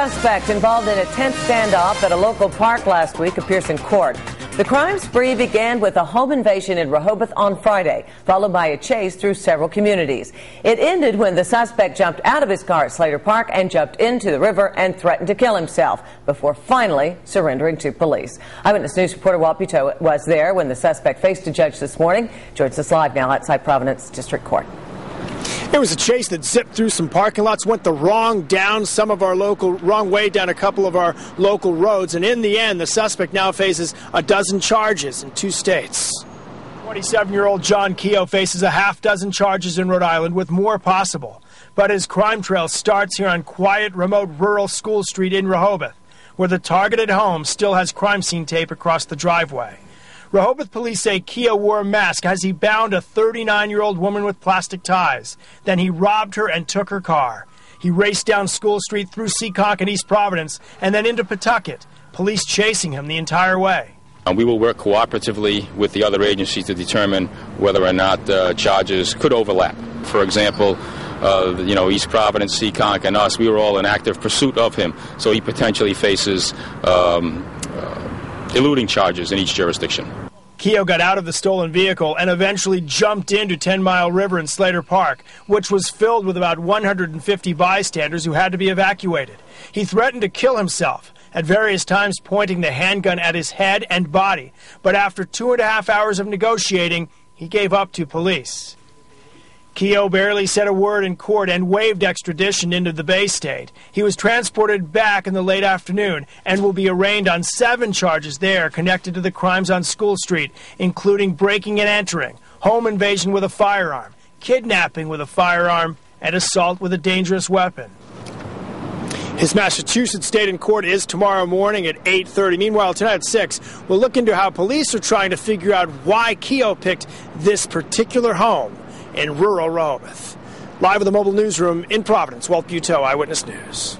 suspect involved in a tense standoff at a local park last week appears in court. The crime spree began with a home invasion in Rehoboth on Friday, followed by a chase through several communities. It ended when the suspect jumped out of his car at Slater Park and jumped into the river and threatened to kill himself before finally surrendering to police. Eyewitness News reporter Walt Buteau was there when the suspect faced a judge this morning. Joins us live now outside Providence District Court. It was a chase that zipped through some parking lots, went the wrong way down a couple of our local roads, and in the end, the suspect now faces a dozen charges in 2 states. 27-year-old John Keogh faces a half-dozen charges in Rhode Island, with more possible. But his crime trail starts here on quiet, remote, rural School Street in Rehoboth, where the targeted home still has crime scene tape across the driveway. Rehoboth police say Keogh wore a mask as he bound a 39-year-old woman with plastic ties. Then he robbed her and took her car. He raced down School Street through Seekonk and East Providence and then into Pawtucket, police chasing him the entire way. We will work cooperatively with the other agencies to determine whether or not charges could overlap. For example, East Providence, Seekonk, and us, we were all in active pursuit of him, so he potentially faces eluding charges in each jurisdiction. Keogh got out of the stolen vehicle and eventually jumped into 10 Mile River in Slater Park, which was filled with about 150 bystanders who had to be evacuated. He threatened to kill himself, at various times pointing the handgun at his head and body. But after 2.5 hours of negotiating, he gave up to police. Keogh barely said a word in court and waived extradition into the Bay State. He was transported back in the late afternoon and will be arraigned on 7 charges there connected to the crimes on School Street, including breaking and entering, home invasion with a firearm, kidnapping with a firearm, and assault with a dangerous weapon. His Massachusetts State in Court is tomorrow morning at 8:30. Meanwhile, tonight at 6, we'll look into how police are trying to figure out why Keogh picked this particular home in rural Rehoboth. Live at the mobile newsroom in Providence, Walt Buteau, Eyewitness News.